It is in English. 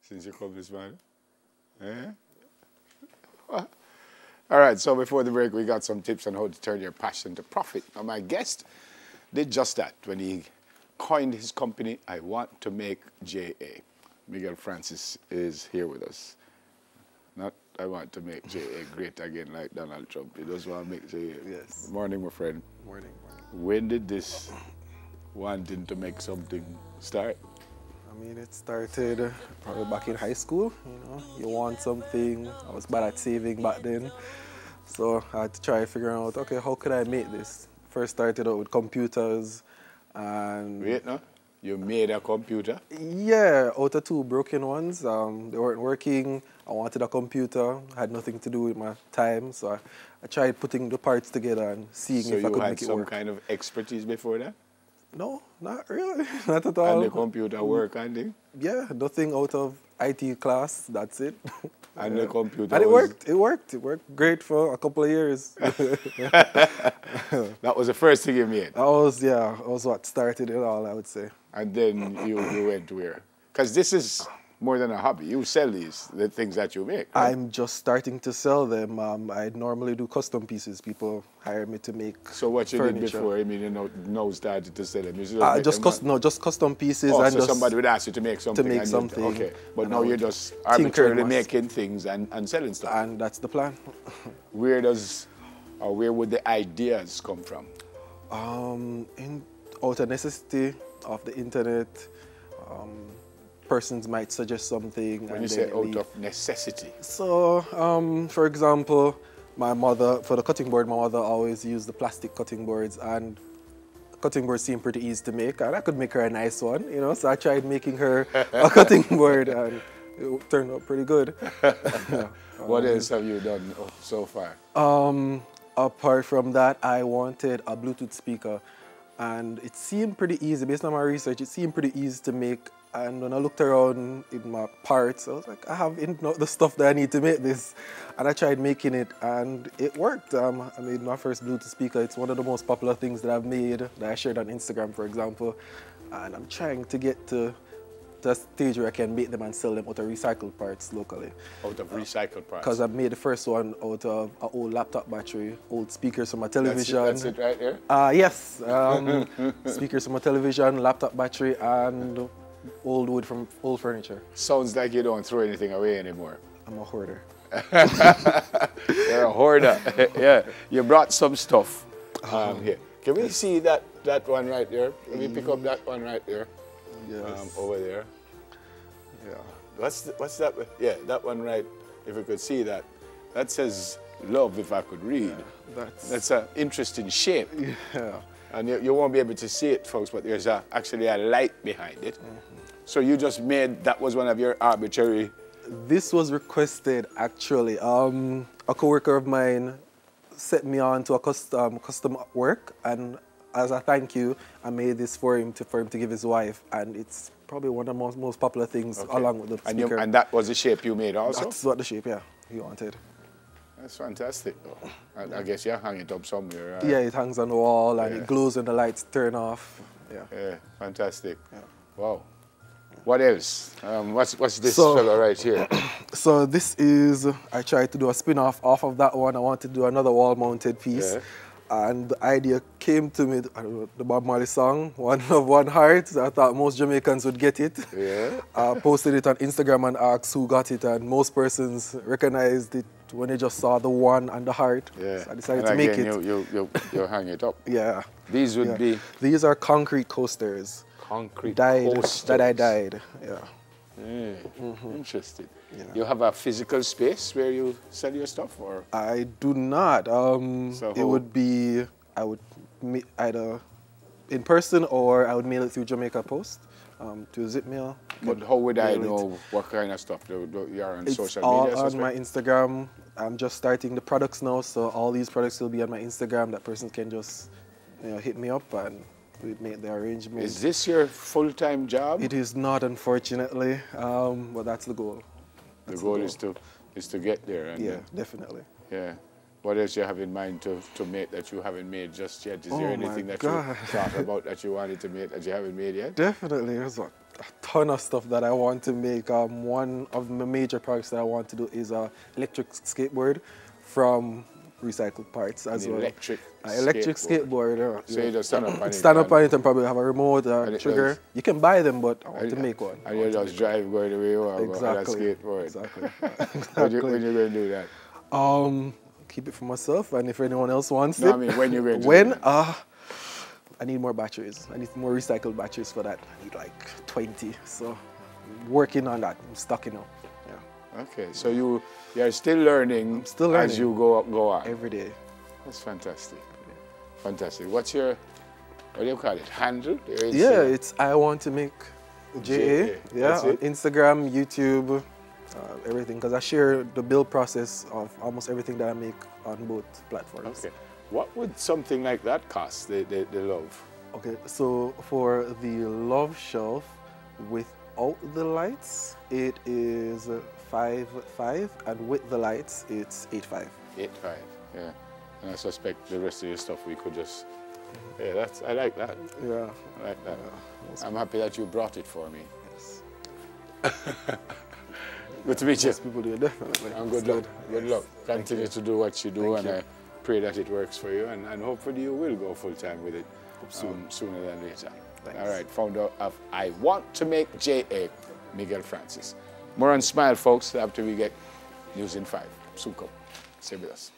since you come this morning? Eh? All right, so before the break, we got some tips on how to turn your passion to profit. Now, my guest did just that when he coined his company, I Want to Make JA. Miguel Francis is here with us. Not I want to make JA great again like Donald Trump. He just want to make JA. Yes. Morning, my friend. Morning. When did this wanting to make something start? I mean, it started probably back in high school. You want something. I was bad at saving back then. So I had to try figuring out, okay, how could I make this? First started out with computers and... Wait, no? You made a computer? Yeah, out of 2 broken ones. They weren't working. I wanted a computer. Had nothing to do with my time. So I tried putting the parts together and seeing if I could make it work. So you had some kind of expertise before that? No, not really. Not at all. And the computer work and thing? Yeah, nothing out of IT class. That's it. And the computer and it worked. It worked great for a couple of years. That was the first thing you made? That was what started it all, I would say. And then you went where? Because this is more than a hobby. You sell the things that you make, right? I'm just starting to sell them. I normally do custom pieces. People hire me to make So what you furniture. did before, I mean, now started to sell them? Just custom pieces. Oh, and so just somebody would ask you to make something? To make something. Okay, but now you're just arbitrarily making things and selling stuff? And that's the plan. Where would the ideas come from? Out of necessity of the internet. Persons might suggest something. When you say out of necessity? So, for example, my mother, for the cutting board, my mother always used the plastic cutting boards, and cutting boards seemed pretty easy to make, and I could make her a nice one, so I tried making her a cutting board, and it turned out pretty good. What else have you done so far? Apart from that, I wanted a Bluetooth speaker, and it seemed pretty easy. Based on my research, it seemed pretty easy to make. And when I looked around in my parts, I was like, I have the stuff that I need to make this. And I tried making it, and it worked. I made my first Bluetooth speaker. It's one of the most popular things that I've made, that I shared on Instagram, for example. And I'm trying to get to a stage where I can make them and sell them out of recycled parts locally. Out of recycled parts? Because I made the first one out of an old laptop battery, old speakers from my television. That's it right there? Yes. Speakers from my television, laptop battery, and old wood from old furniture. Sounds like you don't throw anything away anymore. I'm a hoarder. You're a hoarder. Yeah, you brought some stuff here. Can we see that one right there? Can we pick up that one right there? Yes. Over there. Yeah. What's that? Yeah, that one right. If you could see that. That says love, if I could read. Yeah, that's an interesting shape. Yeah. And you won't be able to see it, folks, but there's actually a light behind it. So you just made, that was one of your arbitrary... This was requested, actually. A coworker of mine set me on to a custom work, and as a thank you, I made this for him to give his wife, and it's probably one of the most popular things, along with the speaker. And that was the shape you made also? That's what the shape, yeah, he wanted. That's fantastic, though. I guess you hang it up somewhere, right? Yeah, it hangs on the wall, and it glows when the lights turn off. Yeah, fantastic. Yeah. Wow. What else? What's this fella right here? So this is, I tried to do a spin-off off of that one. I wanted to do another wall-mounted piece. Yeah. And the idea came to me, I don't know, the Bob Marley song, One Love, One Heart. So I thought most Jamaicans would get it. Yeah. I posted it on Instagram and asked who got it, and most persons recognized it when they just saw the one and the heart. Yeah. So I decided to make it. You hang it up. Yeah. These would be? These are concrete coasters. Concrete coasters. That I dyed, yeah. Interesting. Yeah. You have a physical space where you sell your stuff, or? I do not. It would be, I would either in person, or I would mail it through Jamaica Post to zip mail. But how would I know what kind of stuff you're on social media? It's all on my Instagram. I'm just starting the products now, so all these products will be on my Instagram. That person can just hit me up, and we make the arrangement. Is this your full-time job? It is not, unfortunately, but that's the goal. The goal is to get there. And yeah, definitely. Yeah. What else you have in mind to make that you haven't made just yet? Is there anything that you thought about that you wanted to make that you haven't made yet? Definitely. There's what? ton of stuff that I want to make. One of the major projects that I want to do is a electric skateboard from recycled parts as well. Electric skateboard. So you just stand up on it. Stand up on it and probably have a remote trigger. Does, you can buy them, but I want to make one. And you just drive going the way you want to go on a skateboard. Exactly. When you going to do that? Keep it for myself, and if anyone else wants no, it. I mean, when you're going to When? I need more batteries. I need more recycled batteries for that. I need like 20. So, working on that. I'm stuck, Yeah. Okay, so you're still learning, as you go on. Every day. That's fantastic. Fantastic. What's your, what do you call it, handle? It's I want to make JA. Yeah, on Instagram, YouTube, everything. Because I share the build process of almost everything that I make on both platforms. Okay. What would something like that cost, the love? Okay, so for the love shelf without the lights, it is 5.5, and with the lights, it's 8.5. 8.5, yeah. And I suspect the rest of your stuff we could just, yeah, I like that. Yeah. I like that. Yeah. I'm happy that you brought it for me. Yes. Good to meet you. Most people do, definitely. And good luck. Good luck. Continue to do what you do, and I pray that it works for you, and hopefully you will go full-time with it sooner than later. Thanks. All right, founder of I Want to Make JA, Miguel Francis. More on Smile, folks, after we get News in 5. Soon come. Stay with us.